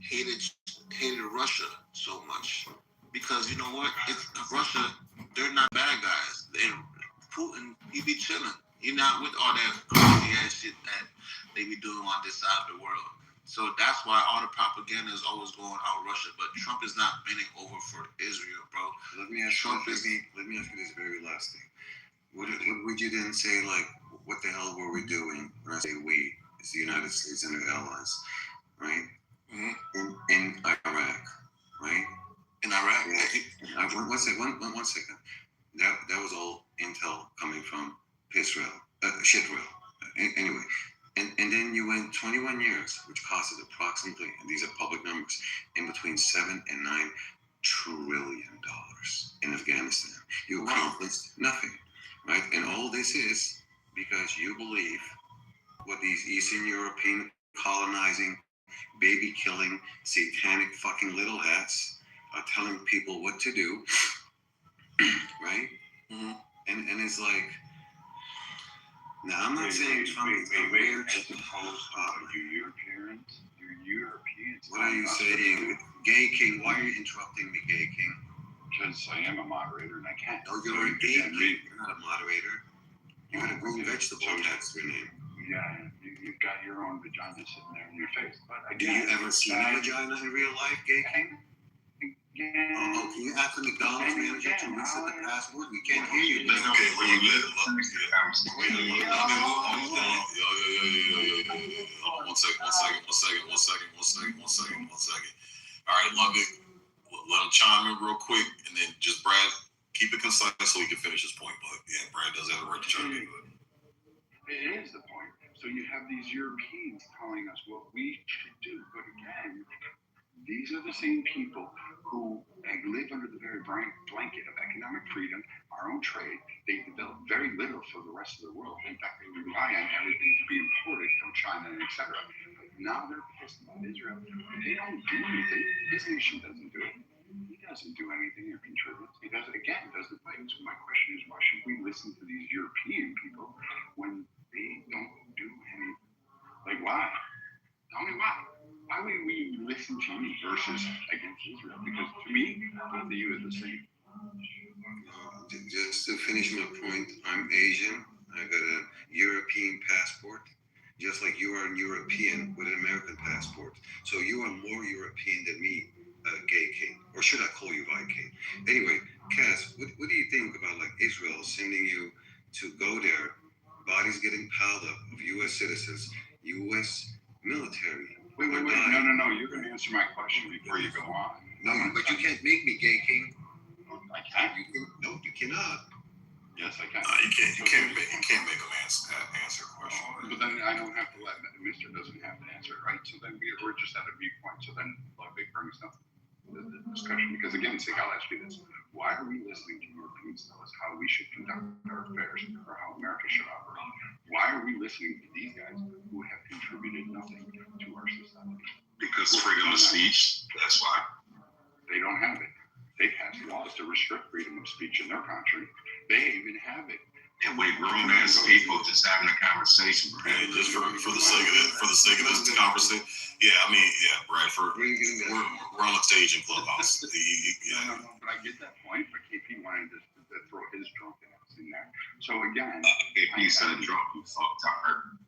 hated hated Russia so much because you know what? It's Russia. They're not bad guys. And Putin, he be chilling. He not with all that crazy ass shit that they be doing on this side of the world. So that's why all the propaganda is always going out Russia. But Trump is not bending over for Israel, bro. Let me ask you this very last thing. What would you then say, like, what the hell were we doing? When I say we, it's the United States and their allies, right? Mm-hmm. In Iraq, right? In Iraq? Yeah. One second. That was all intel coming from Israel, Shitrel. Anyway, and then you went 21 years, which costed approximately, and these are public numbers, in between $7 and $9 trillion in Afghanistan. You accomplished nothing, right? And all this is because you believe what these Eastern European colonizing, baby killing, satanic fucking little hats are telling people what to do, right? Mm-hmm. And it's like, now I'm not saying Trump is weird. As opposed to your parents, your Europeans. What are you saying? Gay King, why are you interrupting me, Gay King? Because I am a moderator and I can't. No, you're a gay King. You're not a moderator. You got a green vegetable, that's your name. Yeah, you've got your own vagina sitting there in your face. But do you ever see a vagina in real life, Gay King? Yeah. Oh, can you ask the McDonald's manager to reset the password? We can't hear you. Okay, when you let it look. Hold on, one second. All right, love it. Let him chime in real quick, and then just Brad, keep it concise so he can finish his point. But yeah, Brad does have the right to chime in. It is the point. So you have these Europeans telling us what we should do, but again, these are the same people who live under the very blanket of economic freedom, our own trade. They develop very little for the rest of the world. In fact, they rely on everything to be imported from China, etc. Now they're pissed about Israel. They don't do anything. This nation doesn't do it. He doesn't do anything or contribute. He doesn't fight. So my question is, why should we listen to these European people when they don't do anything? Like, why? Tell me why. Why would we listen to you versus against Israel? Because to me, both of you are the same. Just to finish my point, I'm Asian. I got a European passport, just like you are a European with an American passport. So you are more European than me, Gay King. Or should I call you Viking? Anyway, Cass, what do you think about like Israel sending you to go there, bodies getting piled up of U.S. citizens, U.S. military? Wait. No. You're going to answer my question before you go on. No, but you can't make me, Gay King. I can't. No, you cannot. Yes, I can. You can't make him answer a question. But then I don't have to let Mr. doesn't have to answer it, right? So then we're just at a viewpoint. So then Ludwig brings up the discussion. Because again, Sig, I'll ask you this. Why are we listening to Europeans tell us how we should conduct our affairs or how America should operate? Why are we listening to these guys who have contributed nothing to our society? Because freedom of speech, that's why. They don't have it. They passed laws to restrict freedom of speech in their country. They even have it. And we grown ass people just having a conversation, Brad. Yeah, just for the sake of this conversation. Yeah, I mean, yeah, Bradford. We're on the stage in Clubhouse. No, but I get that point. But KP wanted to throw his drunkenness in there. So again, KP said drunk, you fucked tired.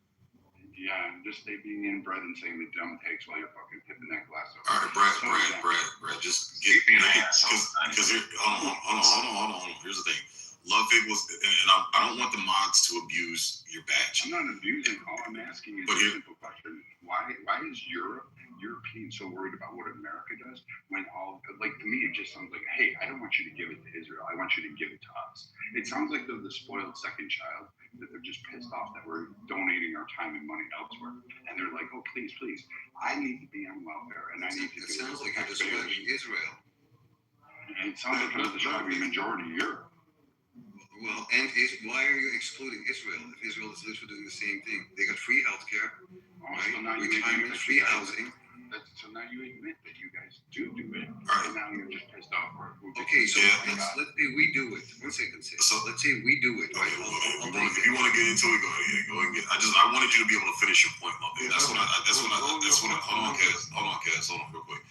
Yeah, just stay being inbred and saying the dumb takes while you're fucking tipping that glass over. All right, Brad, just get in because hold on. Here's the thing. Ludwig was, and I don't want the mods to abuse your badge. I'm not abusing. All I'm asking is a simple question: Why is Europeans so worried about what America does when to me it just sounds like, hey, I don't want you to give it to Israel. I want you to give it to us. It sounds like they're the spoiled second child, that they're just pissed off that we're donating our time and money elsewhere. And they're like, oh, please, I need to be on welfare, and I need to. It sounds like you're describing Israel. And it sounds like you're describing majority Europe. Well, and why are you excluding Israel? If Israel is literally doing the same thing, they got free healthcare, right? Retirement, free housing. So now you admit that you guys do it, Right. and now you're just pissed off. Okay, so Yeah. let's say we do it. 1 second, Sid. So let's say we do it. Right? Okay, if you want to get into it, go ahead. Yeah, go ahead. I wanted you to be able to finish your point, my man. Hold on, Kaz. Hold on, real quick.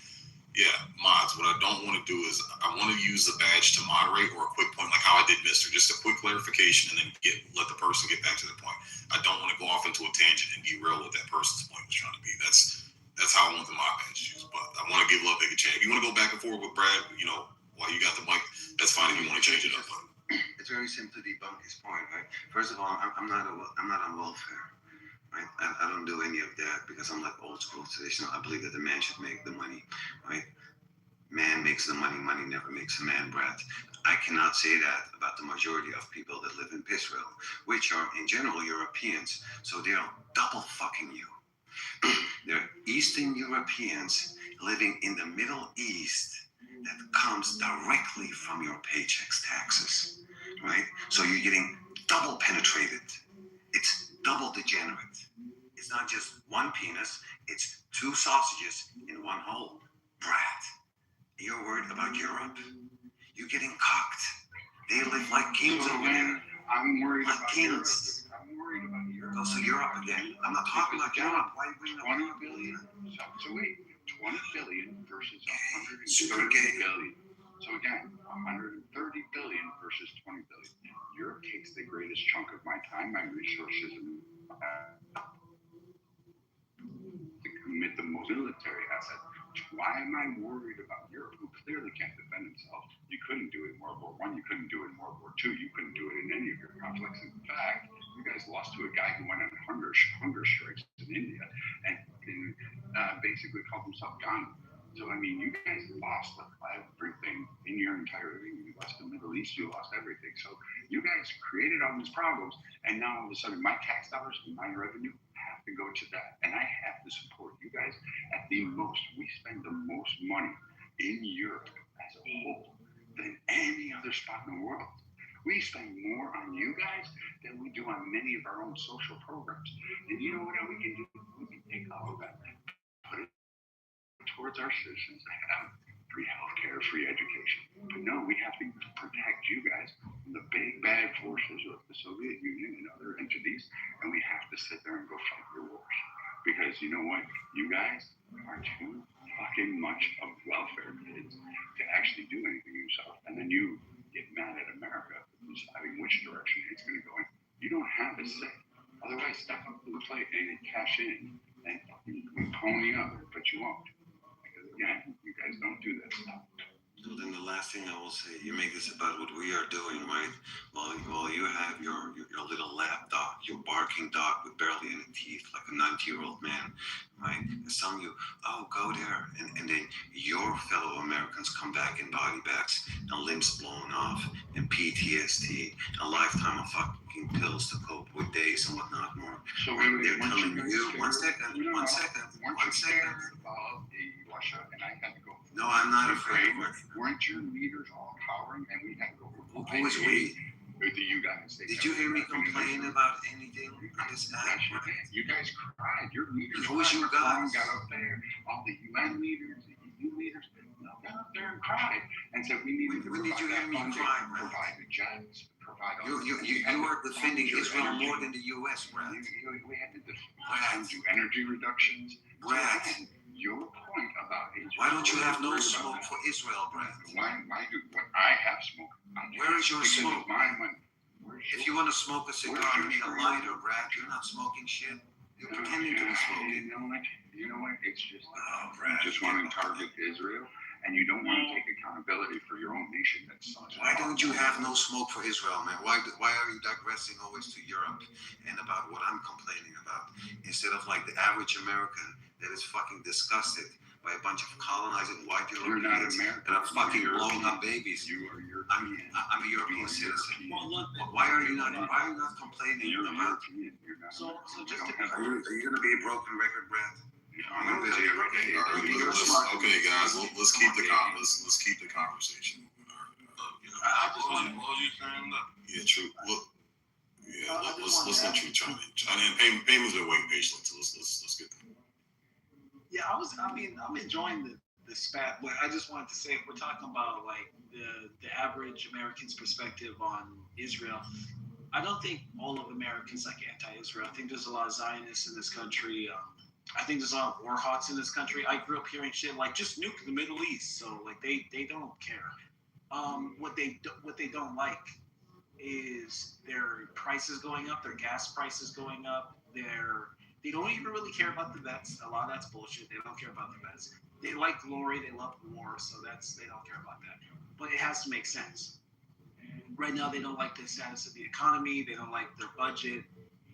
Yeah, mods. What I don't want to do is I want to use the badge to moderate or a quick point, like how I did Mister. Just a quick clarification, and then let the person get back to the point. I don't want to go off into a tangent and derail what that person's point was trying to be. That's how I want the mod badge used. But I want to give Love a chance. If you want to go back and forth with Brad, while you got the mic, that's fine. If you want to change it up, but It's very simple to debunk his point, right? First of all, I'm not on welfare. Right? I don't do any of that because I'm like old school traditional. I believe that the man should make the money, right? Man makes the money, money never makes a man, Brad. I cannot say that about the majority of people that live in Israel, which are in general Europeans. So they're double fucking you. They're Eastern Europeans living in the Middle East that comes directly from your paychecks, taxes, right? So you're getting double penetrated. It's double degenerate. It's not just one penis, it's two sausages in one hole. Brad, you're worried about Europe? You're getting cocked. They live like kings over there. I'm worried Like about kings. Europe. I'm worried about Europe. Go to Europe again. I'm not talking about Europe. Why are you bringing up 20 billion. So wait, 20 billion versus 130 Super gay. billion. So again, 130 billion versus 20 billion. Europe takes the greatest chunk of my time, my resources, and to commit the most military asset. Why am I worried about Europe, who clearly can't defend themselves? You couldn't do it in World War I. You couldn't do it in World War II. You couldn't do it in any of your conflicts. In fact, you guys lost to a guy who went on hunger strikes in India and basically called himself Gandhi. So, I mean, you guys lost everything in your entire thing. You lost the Middle East. You lost everything. So you guys created all these problems, and now all of a sudden my tax dollars and my revenue have to go to that, and I have to support you guys at the most. We spend the most money in Europe as a whole than any other spot in the world. We spend more on you guys than we do on many of our own social programs. And you know what we can do? We can take all of that, put it towards our citizens to have free healthcare, free education. But no, we have to protect you guys from the big bad forces of the Soviet Union and other entities, and we have to sit there and go fight your wars. Because you know what? You guys are too fucking much of welfare kids to actually do anything yourself. And then you get mad at America for deciding which direction it's going to go in. You don't have a say. Otherwise, step up to the plate and cash in and pony up, but you won't. Because again, you guys don't do that stuff. So then the last thing I will say, you make this about what we are doing, right? While you have your little lap dog, your barking dog with barely any teeth, like a 90-year-old man, right? And some of you, go there. And then your fellow Americans come back in body bags and limbs blown off and PTSD, a lifetime of fucking pills to cope with days and whatnot more. So they're telling you, one second. Weren't you scared of Russia and I had to go? No, I'm not afraid. Weren't your leaders all cowering and we had to go? Who was we? The United States. Did you hear me complain about anything on this app? You guys cried. Your leaders. Who was you guys? Got up there. All the UN leaders, the EU leaders, got up there and cried and said we need to. When did you hear me cry, Brad? Provide the jets. Provide. You are defending Israel more than the U.S., Brad. We had to do energy reductions. Brad. Your point about Israel. Why don't you have no smoke for Israel, Brad? Why do when I have smoke? Where is your smoke? My money. If you want to smoke a cigar and need a lighter, Brad, you're not smoking shit. You're pretending to be smoking. You know what? It's just Brad, you just want to target Israel, and you don't want to take accountability for your own nation. That sucks. Why don't you have no smoke for Israel, man? Why are you digressing always to Europe and about what I'm complaining about instead of like the average American that is fucking disgusted by a bunch of colonizing white Europeans that are fucking blowing up babies? You are European. I'm a European citizen. Why are you not complaining about? So just are you gonna be a broken record, Brad? Okay, guys, let's keep the conversation. I just want to hold you saying that. Yeah, true. Look, let's let you chime in. And Payman's been waiting patiently, so let's get that. Yeah, I'm enjoying the spat, but I just wanted to say, if we're talking about like the average American's perspective on Israel, I don't think all of Americans like anti-Israel. I think there's a lot of Zionists in this country. I think there's a lot of war hawks in this country. I grew up hearing shit like just nuke the Middle East, so like they don't care. What they don't like is their prices going up, their gas prices going up, they don't even really care about the vets. A lot of that's bullshit. They don't care about the vets. They like glory, they love war, so they don't care about that. But it has to make sense. Right now they don't like the status of the economy, they don't like their budget,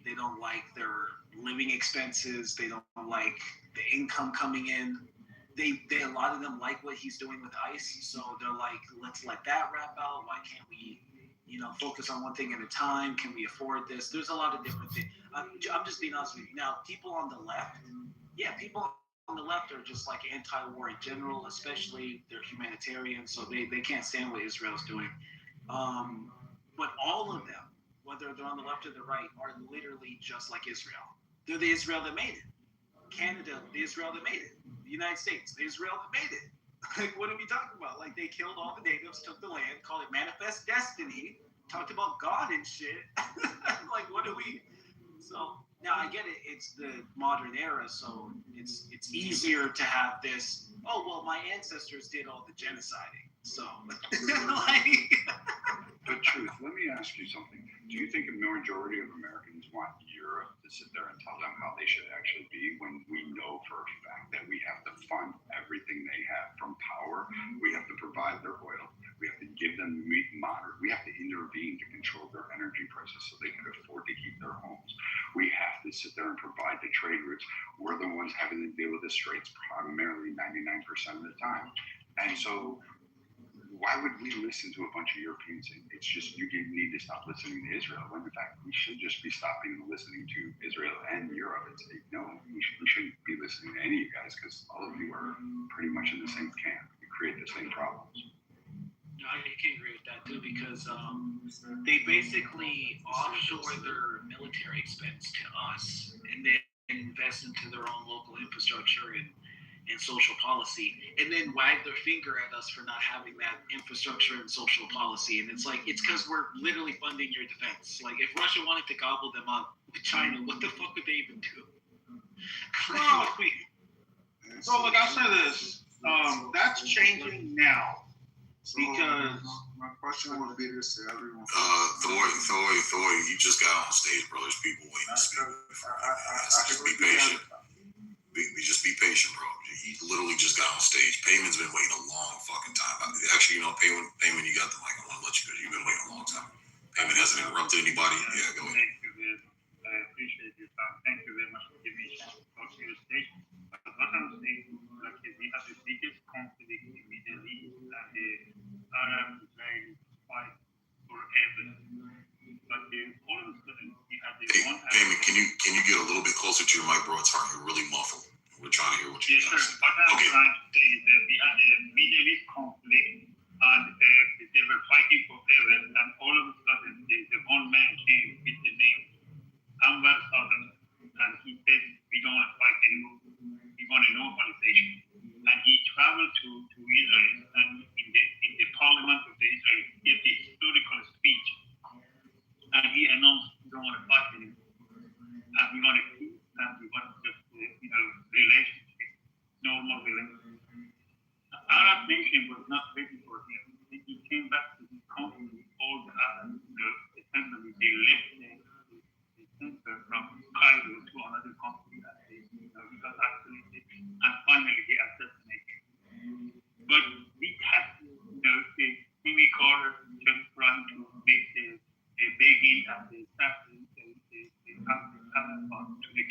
they don't like their living expenses, they don't like the income coming in. They a lot of them like what he's doing with ICE, so they're like, let's let that wrap out. Why can't we, focus on one thing at a time? Can we afford this? There's a lot of different things. I'm just being honest with you. Now, people on the left, yeah, people on the left are just like anti-war in general, especially they're humanitarian, so they can't stand what Israel's doing. But all of them, whether they're on the left or the right, are literally just like Israel. They're the Israel that made it. Canada, the Israel that made it. The United States, the Israel that made it. Like, what are we talking about? Like, they killed all the natives, took the land, called it manifest destiny, talked about God and shit. Like, what do we? So now I get it. It's the modern era, so it's easier to have this. Oh well, my ancestors did all the genociding, so like. But truth, let me ask you something. Do you think a majority of Americans want Europe to sit there and tell them how they should actually be when we know for a fact that we have to fund everything they have from power? We have to provide their oil. We have to give them moderate. We have to intervene to control their energy prices so they can afford to keep their homes. We have to sit there and provide the trade routes. We're the ones having to deal with the straits primarily 99% of the time. And so why would we listen to a bunch of Europeans saying it's just you need to stop listening to Israel, when in fact we should just be stopping listening to Israel and Europe and say, no, we shouldn't be listening to any of you guys because all of you are pretty much in the same camp. You create the same problems. I can agree with that too, because they basically offshore their military expense to us and then invest into their own local infrastructure and social policy, and then wag their finger at us for not having that infrastructure and social policy. And it's like, it's because we're literally funding your defense. Like, if Russia wanted to gobble them up with China, what the fuck would they even do? So look, I'll say this. That's changing now. Because my question would be this to everyone. Thor, you just got on stage, bro. There's people waiting to speak. Just be patient. Just be patient, bro. He literally just got on stage. Payman's been waiting a long fucking time. Actually, Payman, you got the mic. I want to let you go. You've been waiting a long time. Payman hasn't interrupted anybody. Yeah, go ahead. Thank you, Liz. I appreciate your time. Thank you very much for giving me a chance to talk to your stage. But what I'm saying is, like, we have the biggest conflict in the Middle East, and the Arab-Israeli fight forever. But all of a sudden, we have the one. Payman, can you get a little bit closer to your mic, bro? It's hard. You're really muffled. We're trying to hear what you're saying. Yes, sir. What I'm trying to say is that we had a Middle East conflict, and they were fighting forever, and all of a sudden, the one man came with the name Anwar Sadat, and he said, we don't want to fight anymore. We want a normalization. And he traveled to Israel, and in the parliament of the Israel, he gave the historical speech, and he announced, we don't want to fight anymore. And we want a peace, and we want just, relationship, normal relationship. The Arab nation was not ready for him. He came back to his country with all the Arabs, essentially they left the center from Cairo to another country, and he got isolated, and finally they assassinated him. But we have to, Jimmy Carter just trying to make the Begin and the staff to the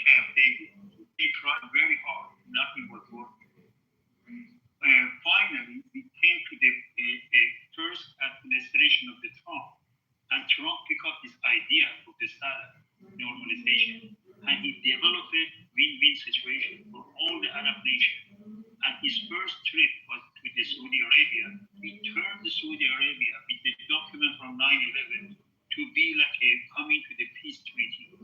Camp David. They tried very hard. Nothing was working. Finally, we came to the first administration of the Trump. And Trump picked up this idea of the normalization. And he developed a win-win situation for all the Arab nations. And his first trip was to the Saudi Arabia. He turned to Saudi Arabia with the document from 9/11 to be like coming to the peace treaty.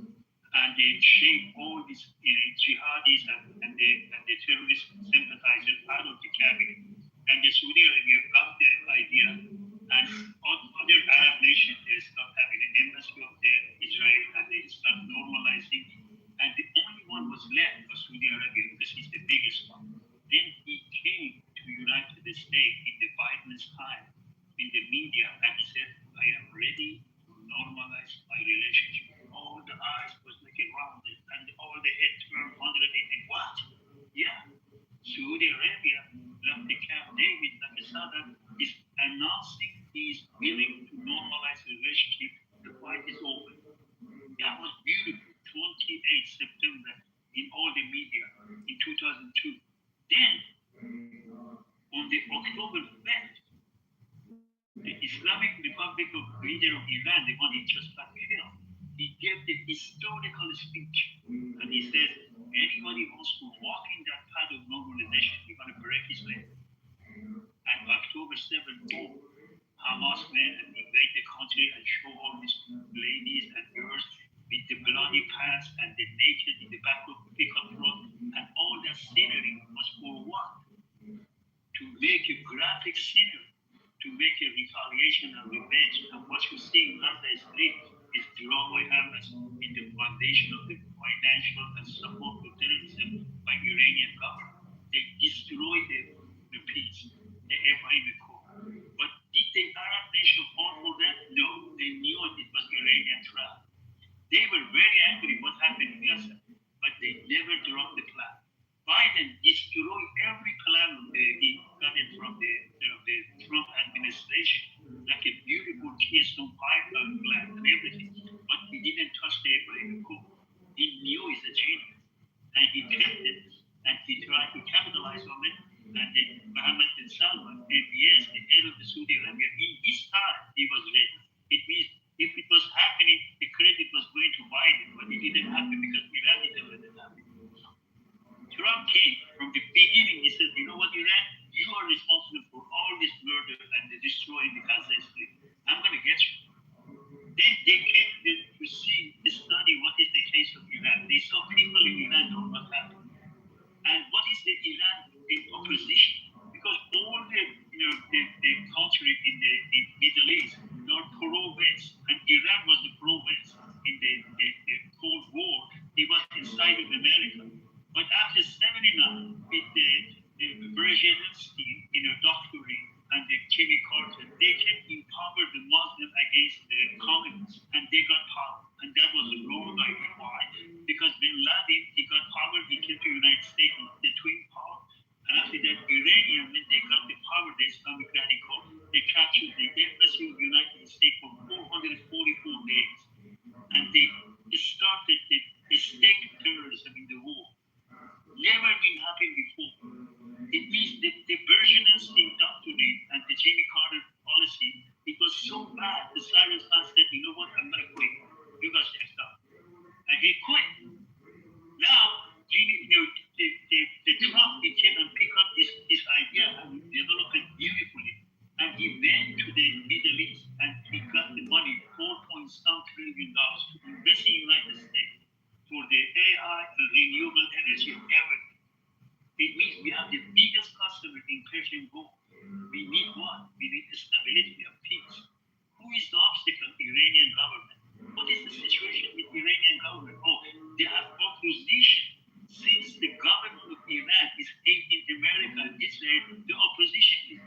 And they shaped all these jihadis and the terrorist sympathizers out of the cabinet. And the Saudi Arabia got the idea, and other Arab nations they start having an embassy of Israel, and they start normalizing. And the only one was left was Saudi Arabia because he's the biggest one. Then he came to United States in the Biden's time in the media, and he said, "I am ready to normalize my relationship." All the eyes was looking around it, and all the head turned 180. What? Yeah. Saudi Arabia left the Camp David, and the Saddam is announcing he's willing to normalize the relationship. The fight is over. That was beautiful. 28 September in all the media in 2002. Then, on the October 5th, the Islamic Republic of leader of Iran, the one he just got killed, he gave the historical speech, and he says, anybody who wants to walk in that path of normalization, you're going to break his leg. And October 7th, Hamas men invade the country and show all these ladies and girls with the bloody pants and the naked in the back of the pickup truck, and all that scenery was for what? To make a graphic scenery, to make a retaliation and revenge. And what you see in Gaza Strip is drawn by Hamas in the foundation of the financial and support of terrorism by Iranian government. They destroyed the peace, the Abraham Accord. But did the Arab nation fall for that? No, they knew it was Iranian trap. They were very angry what happened in Gaza, but they never dropped the plan. Biden destroyed every plan he got it from the Trump administration, like a beautiful Keystone Pipeline plan and everything, but he didn't touch the Abraham Accord. He knew he's a genius, and he kept it, and he tried to capitalize on it. And then Mohammed bin Salman, yes, the head of the Saudi Arabia, in his time, he was ready. It means if it was happening, the credit was going to Biden, but it didn't happen because Iran didn't let it happen. Trump came from the beginning. He said, "You know what, Iran? You are responsible for all this murder and the destroying the Gaza Strip. I'm going to get you." Then they came to see, to study what is the case of Iran. They saw people in Iran know what happened. And what is the Iran in opposition? Because all the country in the Middle East are pro-West, and Iran was the pro-West in the Cold War. He was inside of America. But after 79, with the Brzezinski, doctrine and the Jimmy Carter, they can empower the Muslim against the communists, and they got power. And that was a wrong idea. Why? Because Bin Laden, he got power, he came to the United States, the twin power. And after that, Iranian, when they got the power, the Islamic radical, they captured the embassy of the United States for 444 days. And they started the state terrorism in the war. Never been happened before. It means the Brzezinski doctrine and the Jimmy Carter policy, it was so bad, the Cyrus Khan said, "You know what, I'm going to quit. You guys can stop." And he quit. Now, the Trump, he came and picked up this idea and developed it beautifully. And he went to the Middle East and he got the money, $4.some trillion to invest in the United States for the AI and renewable energy and everything. It means we have the biggest customer in Persian Gulf. We need what? We need stability and peace. Who is the obstacle? Iranian government. What is the situation with Iranian government? Oh, they have opposition. Since the government of Iran is hating America and Israel, the opposition is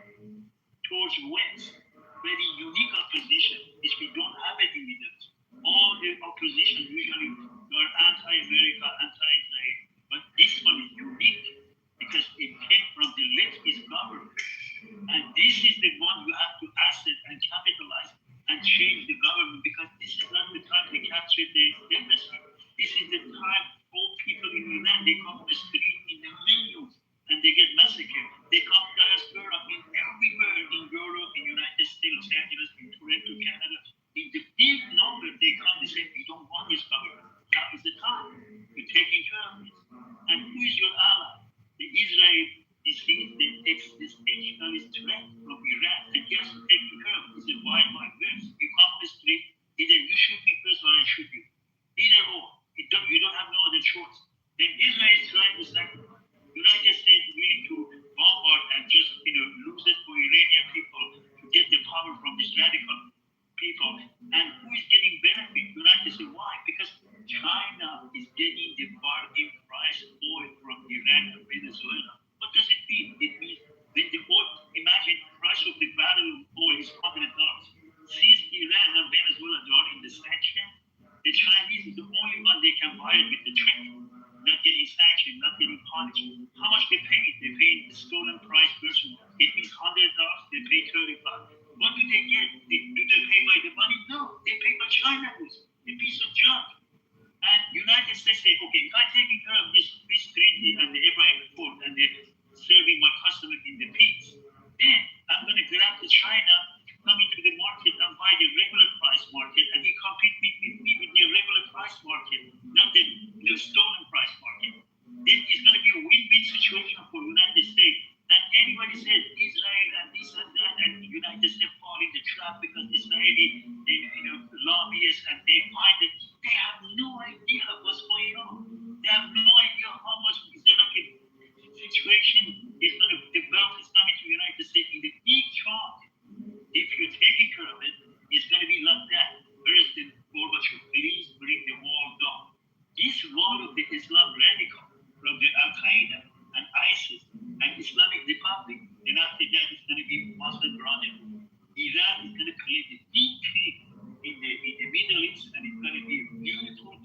towards West. Very unique opposition, which we don't have it in Middle East. All the opposition usually are anti-America, anti-Israel, but this one is unique because it came from the leftist government. And this is the one you have to asset and capitalize and change the government, because this is not the time they capture the embassy. This is the time all people in Iran, they come to the street in the millions and they get massacred. They come to diaspora in everywhere in Europe, in United States, Los Angeles, in Toronto, Canada. In the big number, they come and say, "We don't want this government. Now is the time. You're taking care of this." And who is your ally? The Israel is the existentialist threat from Iran, and yes, taking care of it. It's a wide verse. You come on the street, either you shoot me first or I shoot you. Either or. You don't have no other choice. Then Israel is trying to sacrifice. United States willing to bombard and just lose it for Iranian people to get the power from these radical people? And who is getting benefit? United States. Why? Because China is getting the bargain price oil from Iran and Venezuela. What does it mean? It means when the oil, imagine the price of the barrel of oil is $100. Since Iran and Venezuela are in the sanction, the Chinese is the only one they can buy it with the trade. Not getting sanctioned, not getting punished. How much they pay? They pay the stolen price version. It means $100, they pay $35. What do they get? Do they pay by the money? No, they pay by China goods, a piece of junk. And United States say, okay, if I'm taking care of this treaty and the Abraham Accord and they're serving my customer in the peace, then I'm going to grab the China to come into the market and buy the regular price market, and he compete with me with the regular price market, not the stolen price market. Then it's going to be a win-win situation for United States. And anybody says Israel and this and that, and the United States fall in the trap because Israeli, lobbyists, and they find it. They have no idea what's going on. They have no idea how much Islamic situation is going to develop. Is coming to the United States in the big chunk. If you're taking care of it, it's going to be like that. Whereas the Gorbachev, please bring the wall down. This wall of the Islam radical from the Al Qaeda and ISIS and Islamic Republic, and after that it's going to be Muslim Brotherhood. Iran is going to create a big thing in the Middle East, and it's going to be a beautiful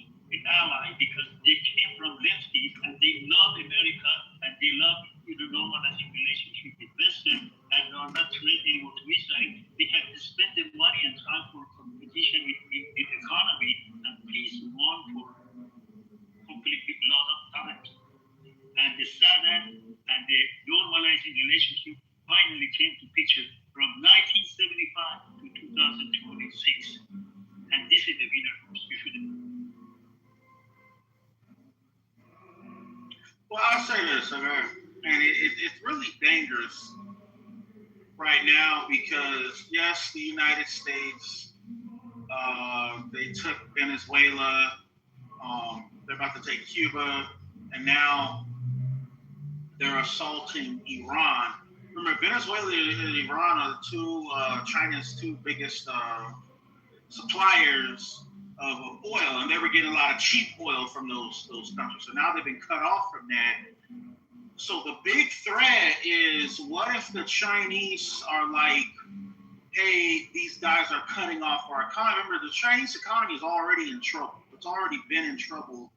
ally because they came from lefties and they love America and they love normalizing relationship with Western and are not threatening to Israel. They can spend the money and time for competition with the economy and peace one for completely lot of time. And the Saddam and the normalizing relationship finally came to picture from 1975 to 2026. And this is the winner who you should. Well, I'll say this, and it's really dangerous right now because, yes, the United States, they took Venezuela, they're about to take Cuba, and now they're assaulting Iran. Remember, Venezuela and Iran are China's two biggest suppliers of oil, and they were getting a lot of cheap oil from those countries. So now they've been cut off from that. So the big threat is, what if the Chinese are like, hey, these guys are cutting off our economy? Remember, the Chinese economy is already in trouble. It's already been in trouble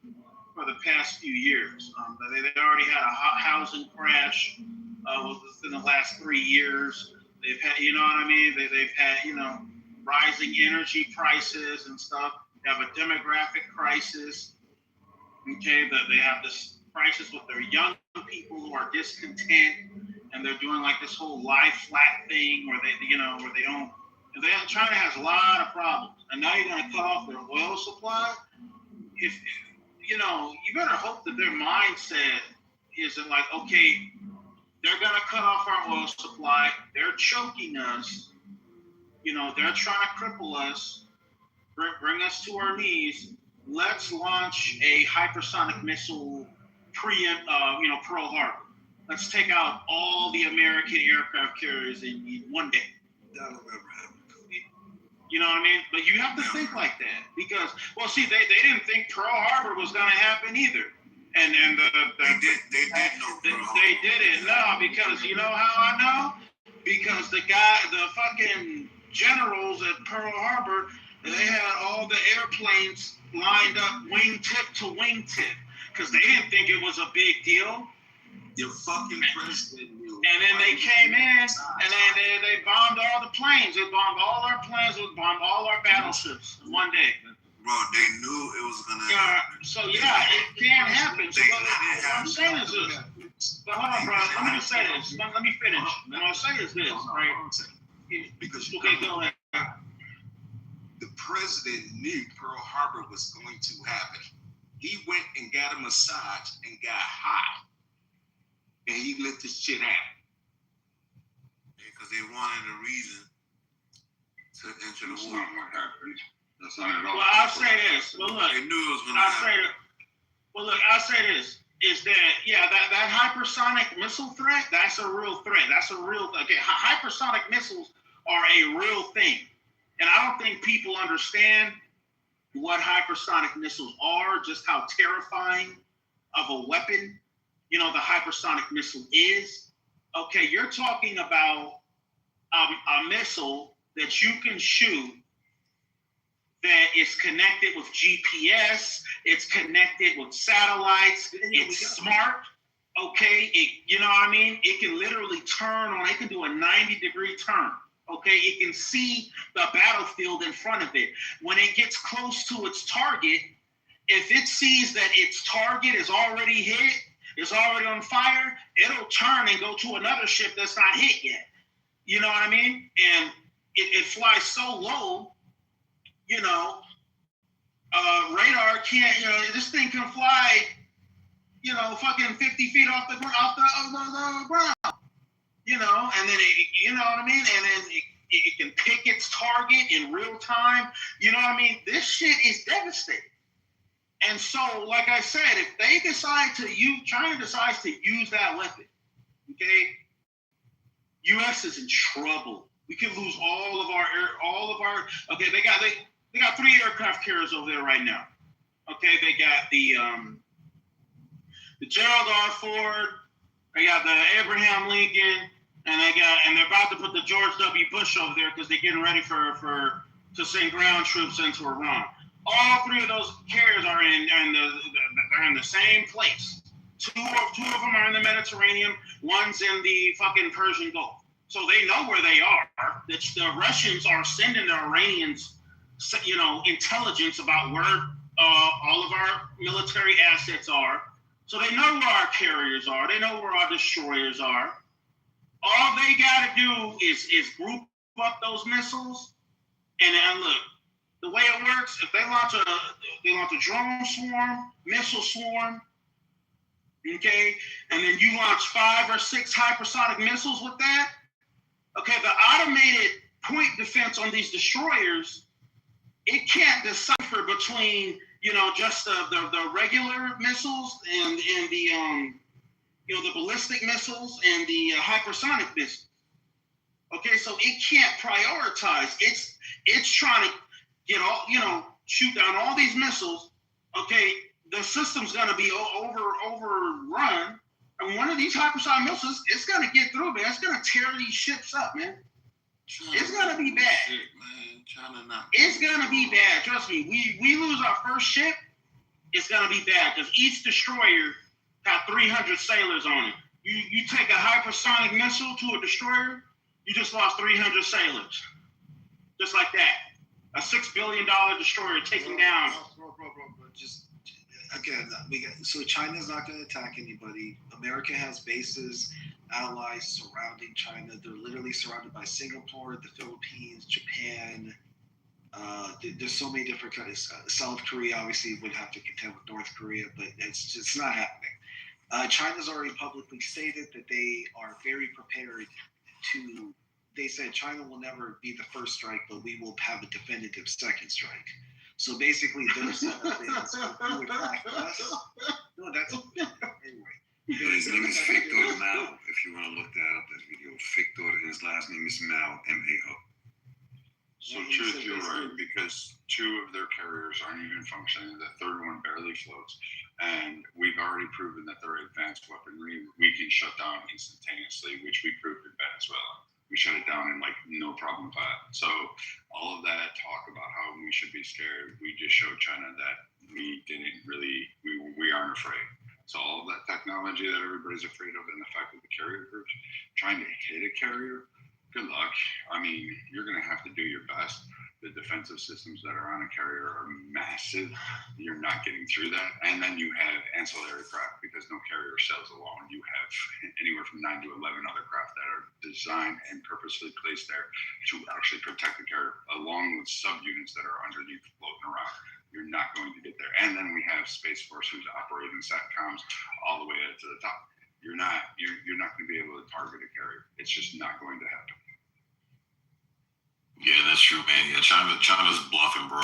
for the past few years. They already had a housing crash within the last 3 years. They've had, you know what I mean? They've had, rising energy prices and stuff. They have a demographic crisis. Okay, they have this crisis with their young people who are discontent, and they're doing like this whole lie flat thing where they don't. China has a lot of problems, and now you're going to cut off their oil supply. If you better hope that their mindset isn't like, okay, they're going to cut off our oil supply. They're choking us. They're trying to cripple us, bring us to our knees. Let's launch a hypersonic missile Pearl Harbor. Let's take out all the American aircraft carriers in one day. That'll never happen. You know what I mean? But you have to think like that because, well, see, they didn't think Pearl Harbor was going to happen either. And they did know Pearl Harbor. They did it. No, because you know how I know? Because the fucking generals at Pearl Harbor, they had all the airplanes lined up wingtip to wingtip because they didn't think it was a big deal. Your fucking president knew. And then they came in and they bombed all the planes. They bombed all our planes. They bombed all our battleships in one day. Bro, they knew it was gonna happen. So yeah, it can happen. So what I'm saying is this. But hold on, bro. Let me just say this. Let me finish. What I'm saying is this, right? Because go ahead. The president knew Pearl Harbor was going to happen. He went and got a massage and got high. And he let this shit happen. Because they wanted a reason to enter the war. That's not at all. Well, I'll say this. Well, look. They knew it was going to happen. I'll say this. is that that hypersonic missile threat, that's a real threat. That's a real okay. Hypersonic missiles are a real thing, and I don't think people understand what hypersonic missiles are, just how terrifying of a weapon, the hypersonic missile is. Okay, you're talking about a missile that you can shoot that is connected with GPS, it's connected with satellites, it's smart, okay? You know what I mean? It can literally turn on, it can do a 90-degree turn, okay? It can see the battlefield in front of it. When it gets close to its target, if it sees that its target is already hit, is already on fire, it'll turn and go to another ship that's not hit yet. You know what I mean? And it flies so low, radar can't, this thing can fly, fucking 50 feet off the ground, and then you know what I mean? And then it can pick its target in real time. You know what I mean? This shit is devastating. And so, like I said, if they decide to China decides to use that weapon, okay, U.S. is in trouble. We could lose all of our, okay, they got 3 aircraft carriers over there right now. Okay, they got the Gerald R. Ford, they got the Abraham Lincoln, and they're about to put the George W. Bush over there because they're getting ready to send ground troops into Iran. All 3 of those carriers are in the same place. Two of them are in the Mediterranean. One's in the fucking Persian Gulf. So they know where they are. The Russians are sending the Iranians, intelligence about where all of our military assets are. So they know where our carriers are. They know where our destroyers are. All they got to do is group up those missiles. And look, the way it works, if they launch a drone swarm, missile swarm, okay, and then you launch 5 or 6 hypersonic missiles with that, okay, the automated point defense on these destroyers, it can't decipher between, just the regular missiles and the the ballistic missiles and the hypersonic missiles. Okay, so it can't prioritize. It's trying to get all, shoot down all these missiles. Okay, the system's gonna be overrun. And one of these hypersonic missiles, it's gonna get through, man. It's gonna tear these ships up, man. It's gonna be bad. Shit, man. China it's gonna be bad. Trust me. We lose our first ship, it's gonna be bad because each destroyer got 300 sailors on it. You take a hypersonic missile to a destroyer, you just lost 300 sailors, just like that. A $6 billion destroyer taking down. Bro, just again, so China's not going to attack anybody. America has bases, allies surrounding China. They're literally surrounded by Singapore, the Philippines, Japan. There's so many different countries. South Korea obviously would have to contend with North Korea, but it's not happening. China's already publicly stated that they are very prepared to. They said China will never be the first strike, but we will have a definitive second strike. So basically, their setup is who would attack us. No, that's anyway. His name is Victor Mao. If you want to look that up, that video, Victor, and his last name is Mao, M-A-O. So truth, you're right, because 2 of their carriers aren't even functioning. The third one barely floats. And we've already proven that their advanced weaponry we can shut down instantaneously, which we proved in Venezuela. We shut it down in no problem with that. So all of that talk about how we should be scared, we just showed China that we aren't afraid. So all of that technology that everybody's afraid of, and the fact that the carrier groups trying to hit a carrier, good luck. I mean, you're going to have to do your best. The defensive systems that are on a carrier are massive. You're not getting through that. And then you have ancillary craft, because no carrier sails alone. You have anywhere from 9 to 11 other craft that are designed and purposely placed there to actually protect the carrier, along with subunits that are underneath floating around. You're not going to get there. And then we have Space Force who's operating SATCOMs all the way to the top. You're not going to be able to target a carrier. It's just not going to happen. Yeah, that's true, man. Yeah, China's bluffing, bro.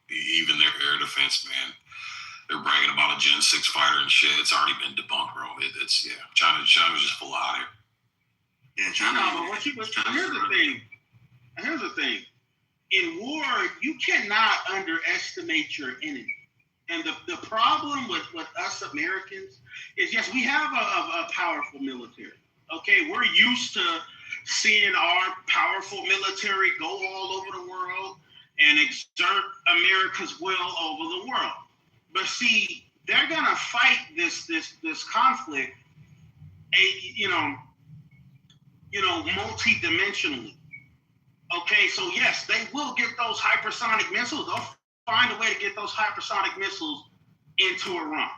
Even their air defense, man. they're bragging about a Gen 6 fighter and shit. It's already been debunked, bro. It's China's just full out here. Yeah, China. No, but here's the thing. In war, you cannot underestimate your enemy. And the problem with us Americans is, yes, we have a powerful military. Okay, we're used to seeing our powerful military go all over the world and exert America's will over the world. But see, they're gonna fight this conflict, multi-dimensionally. Okay, so yes, they will get those hypersonic missiles. They'll find a way to get those hypersonic missiles into Iran.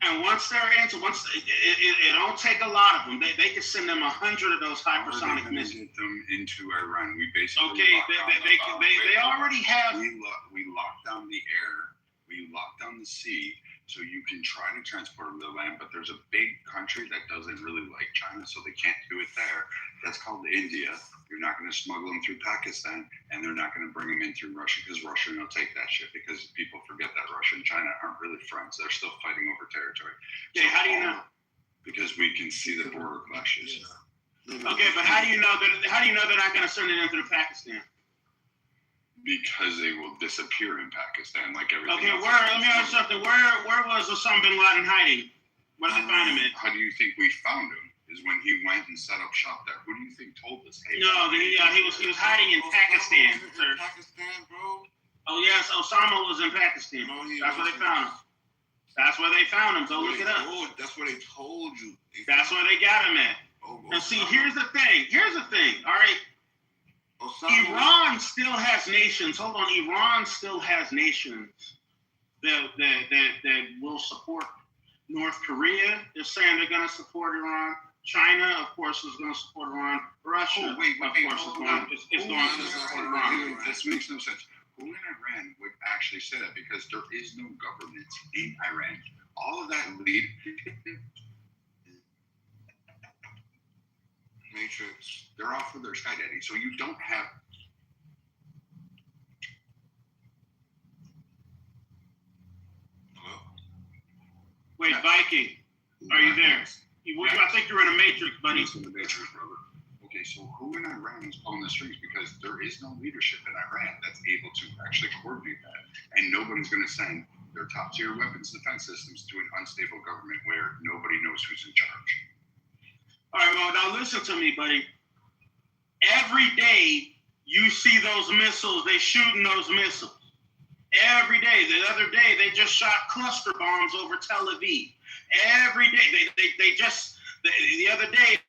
And once they're into, it don't take a lot of them. They can send them 100 of those hypersonic missiles. Get them into Iran. We basically they already have. We lock down the air. We lock down the sea, so you can try to transport them to the land. But there's a big country that doesn't really like China, so they can't do it there. That's called India. You're not going to smuggle them through Pakistan, and they're not going to bring them in through Russia, because Russia will take that shit, because people forget that Russia and China aren't really friends. They're still fighting over territory. Okay, how do you know? Because we can see the border clashes. Okay, but how do you know they're not going to send it in through Pakistan? Because they will disappear in Pakistan, like everything. Okay, else. let me ask you something. Where was Osama bin Laden hiding? Where did they find him at? How do you think we found him? Is when he went and set up shop there. Who do you think told us? Hey, no, he was hiding in Pakistan, sir. Pakistan, bro. Oh yes, Osama was in Pakistan. No, that's where they found him. That's where they found him. Go look it up. That's where they told you. That's where they got him at. Now see, here's the thing. All right. Iran still has nations. Hold on. Iran still has nations that will support North Korea. They're saying they're going to support Iran. China, of course, is going to support Iran. Russia, of course, is going to support Iran. This makes no sense. Who in Iran would actually say that? Because there is no government in Iran. All of that lead Matrix. They're off for their sky daddy. So you don't have. Hello? Wait, Viking, are you there? I think you're in a matrix, buddy. In the matrix, brother. Okay, so who in Iran is pulling the strings? Because there is no leadership in Iran that's able to actually coordinate that. And nobody's going to send their top tier weapons defense systems to an unstable government where nobody knows who's in charge. All right, well, now listen to me, buddy. Every day you see those missiles, they shooting those missiles. Every day. The other day, they just shot cluster bombs over Tel Aviv. Every day. The other day,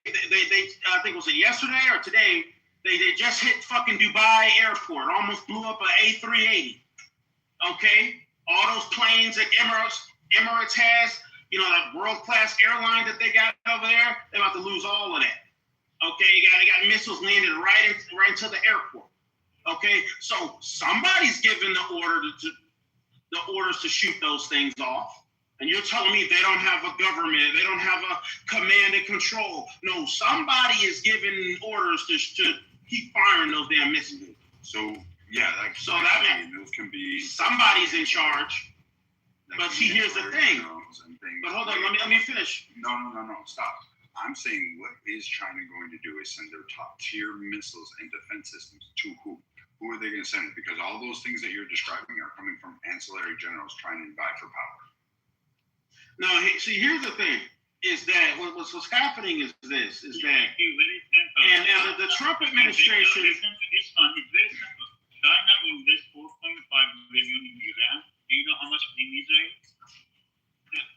I think, was it yesterday or today, they just hit fucking Dubai airport, almost blew up an A380. Okay? All those planes that Emirates has, that world-class airline that they got over there, they're about to lose all of that. Okay? They got missiles landed right into the airport. Okay? So somebody's giving the orders to shoot those things off. And you're telling me they don't have a government, they don't have a command and control. No, somebody is giving orders to keep firing those damn missiles. So, yeah, that means those can be somebody's in charge. But see, here's the thing. But hold on, let me finish. No, stop. I'm saying, what is China going to do is send their top tier missiles and defense systems to who? Who are they going to send it? Because all those things that you're describing are coming from ancillary generals trying to vie for power. No, see, here's the thing: is that what's happening is this: is that and the Trump administration. It's very simple. China invests 4.5 billion in Iran. Do you know how much in Israel?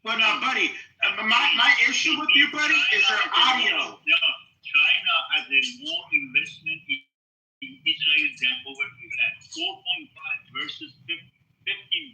Well, now, buddy, my issue with you, buddy, is your audio. No, China has a more investment in Israel than over Iran. 4.5 versus 15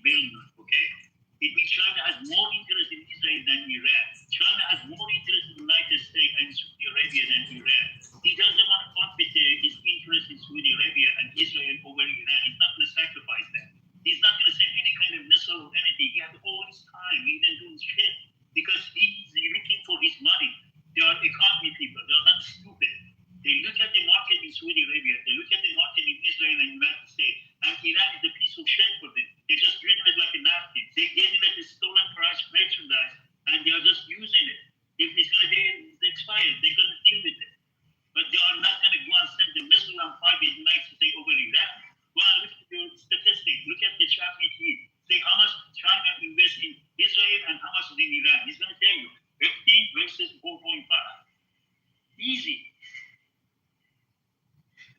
billion. Okay. It means China has more interest in Israel than Iran. China has more interest in the United States and Saudi Arabia than Iran. He doesn't want to compete his interest in Saudi Arabia and Israel over Iran. He's not going to sacrifice that. He's not going to send any kind of missile or anything. He has all his time. He didn't do shit because he's looking for his money. They are economy people. They are not stupid. They look at the market in Saudi Arabia. They look at the market in Israel and the United States. And Iran is a piece of shit for them. They're just treating it like a napkin. They get in a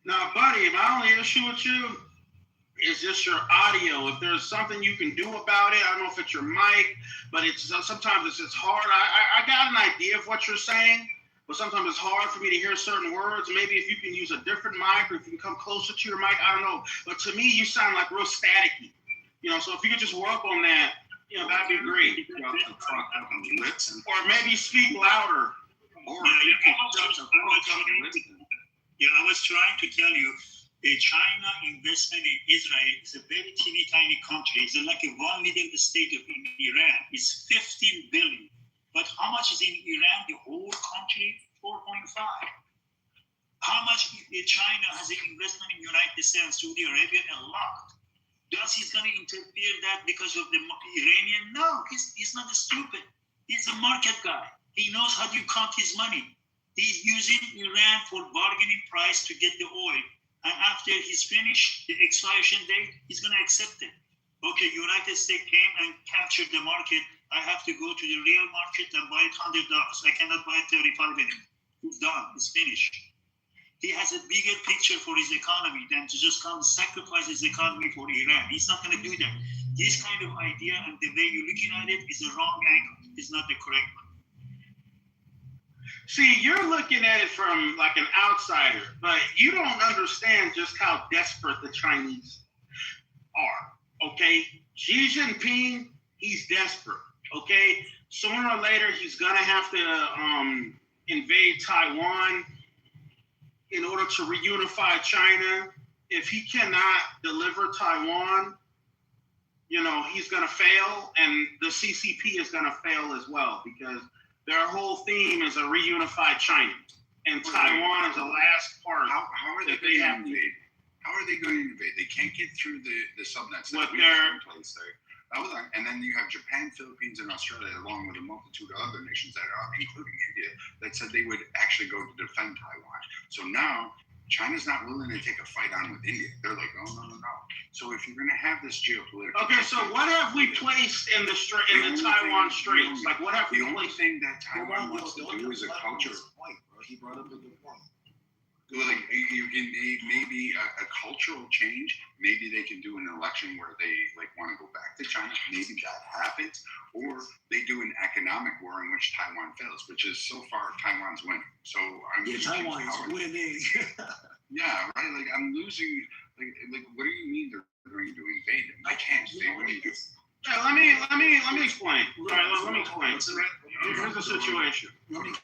Now, buddy, my only issue with you is just your audio. If there's something you can do about it, I don't know if it's your mic, but it's sometimes it's just hard. I got an idea of what you're saying, but sometimes it's hard for me to hear certain words. Maybe if you can use a different mic or if you can come closer to your mic, I don't know. But to me, you sound like real staticky. So if you could just work on that, that'd be great. Or maybe speak louder. I was trying to tell you, China investment in Israel is a very teeny tiny country. It's like a 1 million state of Iran. It's 15 billion. But how much is in Iran? The whole country, 4.5. How much China has an investment in United States and Saudi Arabia? A lot. Does he's going to interfere that because of the Iranian? No, he's not stupid. He's a market guy. He knows how to count his money. He's using Iran for bargaining price to get the oil. And after he's finished the expiration date, he's going to accept it. Okay, United States came and captured the market. I have to go to the real market and buy it $100. I cannot buy it 35 anymore. It's done. It's finished. He has a bigger picture for his economy than to just come sacrifice his economy for Iran. He's not going to do that. This kind of idea and the way you're looking at it is the wrong angle. It's not the correct one. See, you're looking at it from like an outsider, but you don't understand just how desperate the Chinese are, okay? Xi Jinping, he's desperate, okay? Sooner or later, he's going to have to invade Taiwan in order to reunify China. If he cannot deliver Taiwan, he's going to fail, and the CCP is going to fail as well, because their whole theme is a reunified China, and Taiwan is the last part. How are they going to invade? How are they going to invade? They can't get through the subnets that we have in place there. And then you have Japan, Philippines, and Australia, along with a multitude of other nations that are, including India, that said they would actually go to defend Taiwan. So now China's not willing to take a fight on with India. They're like, no. So if you're going to have this geopolitical, okay, so what have we placed in the Taiwan Straits? Like, what have we the only placed? thing that Taiwan wants to do is a culture. He brought up a good point. Well, like you can maybe a cultural change. Maybe they can do an election where they want to go back to China. Maybe that happens, or they do an economic war in which Taiwan fails, which is so far Taiwan's winning. So Taiwan is winning. Yeah, right. Like I'm losing. Like what do you mean they're going to invade them? They can't. They wouldn't do. Yeah, let me explain. All right, let me explain. Here's the situation. Wasn't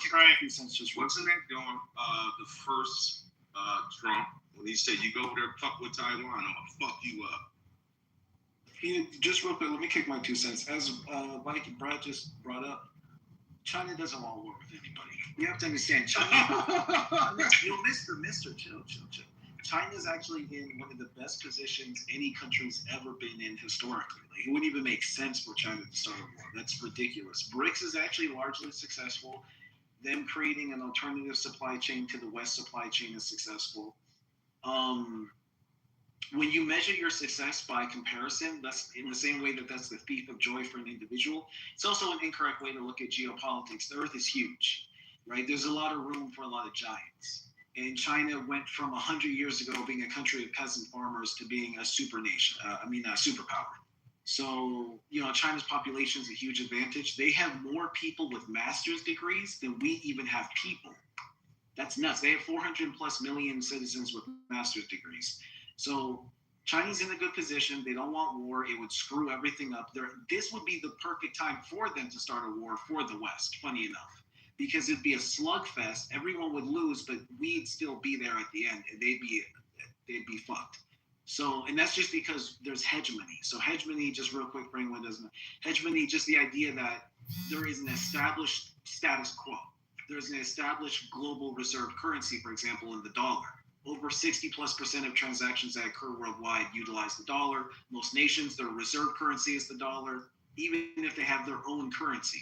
that during the first Trump when he said you go over there fuck with Taiwan, I'm gonna fuck you up? Just real quick, let me kick my 2 cents. As Mike and Brad just brought up, China doesn't want war with anybody. You have to understand, China. Mister, chill. China's actually in one of the best positions any country's ever been in historically. Like, it wouldn't even make sense for China to start a war. That's ridiculous. BRICS is actually largely successful. Them creating an alternative supply chain to the West supply chain is successful. When you measure your success by comparison, that's in the same way that's the thief of joy for an individual. It's also an incorrect way to look at geopolitics. The Earth is huge, right? There's a lot of room for a lot of giants. And China went from 100 years ago being a country of peasant farmers to being a superpower. So, China's population is a huge advantage. They have more people with master's degrees than we even have people. That's nuts. They have 400 plus million citizens with master's degrees. So China's in a good position. They don't want war. It would screw everything up. This would be the perfect time for them to start a war for the West, funny enough, because it'd be a slugfest. Everyone would lose, but we'd still be there at the end, and they'd be fucked. So, and that's just because there's hegemony. So hegemony, just real quick for anyone who doesn't know, hegemony, just the idea that there is an established status quo. There's an established global reserve currency, for example, in the dollar. Over 60+% of transactions that occur worldwide utilize the dollar. Most nations, their reserve currency is the dollar, even if they have their own currency.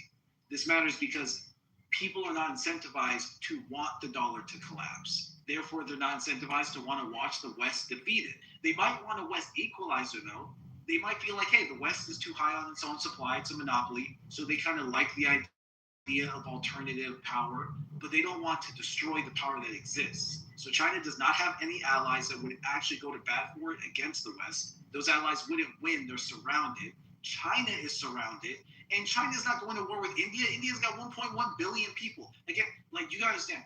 This matters because people are not incentivized to want the dollar to collapse. Therefore, they're not incentivized to want to watch the West defeated. They might want a West equalizer, though. They might feel like, hey, the West is too high on its own supply. It's a monopoly. So they kind of like the idea of alternative power, but they don't want to destroy the power that exists. So China does not have any allies that would actually go to bat for it against the West. Those allies wouldn't win. They're surrounded. China is surrounded. And China's not going to war with India. India's got 1.1 billion people. Again, like, you got to understand.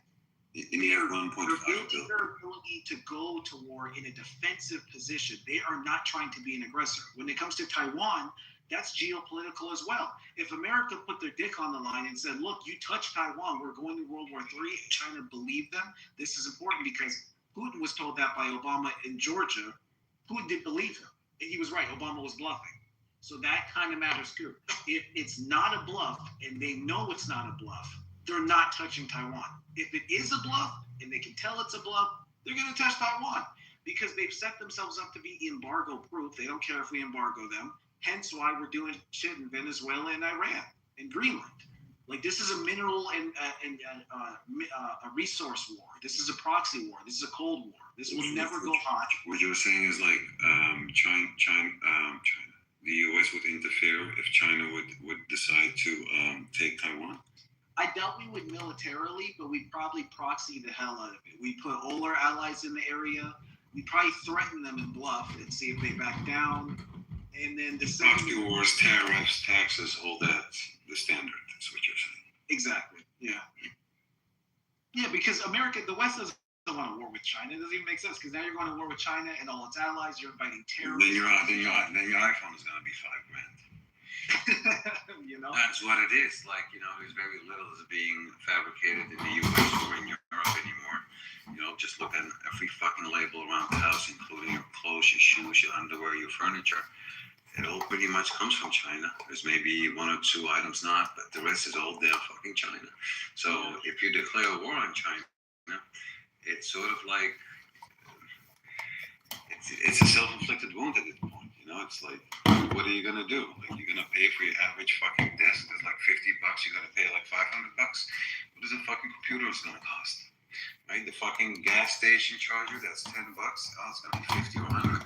India has 1.5 They're building billion. their ability to go to war in a defensive position. They are not trying to be an aggressor. When it comes to Taiwan, that's geopolitical as well. If America put their dick on the line and said, look, you touch Taiwan, we're going to World War III, and China believed them, this is important because Putin was told that by Obama in Georgia. Putin didn't believe him. And he was right. Obama was bluffing. So that kind of matters too. If it's not a bluff and they know it's not a bluff, they're not touching Taiwan. If it is a bluff and they can tell it's a bluff, they're going to touch Taiwan because they've set themselves up to be embargo proof. They don't care if we embargo them. Hence why we're doing shit in Venezuela and Iran and Greenland. Like, this is a mineral and a resource war. This is a proxy war. This is a cold war. This will never go hot. What you're saying is like China, the U.S. would interfere if China would decide to take Taiwan. I doubt we would militarily, but we'd probably proxy the hell out of it. We'd put all our allies in the area. We'd probably threaten them and bluff and see if they back down. And then the Proxy wars, tariffs, taxes, all that, the standard. That's what you're saying. Exactly. Yeah. Yeah, because America, the West doesn't want to war with China. It doesn't even make sense because now you're going to war with China and all its allies. You're inviting terrorists. Then your iPhone is going to be $5,000. You know. That's what it is. Like, there's very little that's being fabricated in the U.S. or in Europe anymore. Just look at every fucking label around the house, including your clothes, your shoes, your underwear, your furniture. It all pretty much comes from China. There's maybe one or two items not, but the rest is all damn fucking China. So if you declare war on China, it's sort of like it's a self-inflicted wound at this point. It's like, what are you gonna do? Like, you're gonna pay for your average fucking desk? It's like $50. You're gonna pay like $500. What is a fucking computer is gonna cost? Right? The fucking gas station charger, that's $10. Oh, it's gonna be 50 or 100.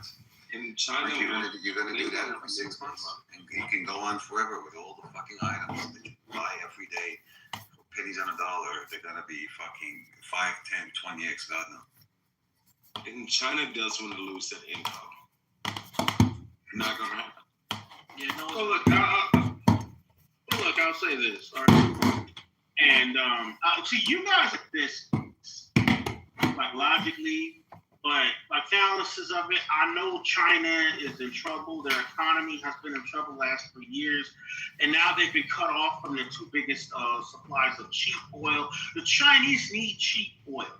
In China, Like, you're gonna do that for 6 months, and you can go on forever with all the fucking items that you buy every day for pennies on a dollar. They're gonna be fucking 5, 10, 20x, God knows. and China does want to lose that income. Not gonna happen. Yeah, no. Look, I'll say this. All right? And see, you guys at this, like, logically, but like analysis of it, I know China is in trouble. Their economy has been in trouble last 3 years, and now they've been cut off from their two biggest supplies of cheap oil. The Chinese need cheap oil.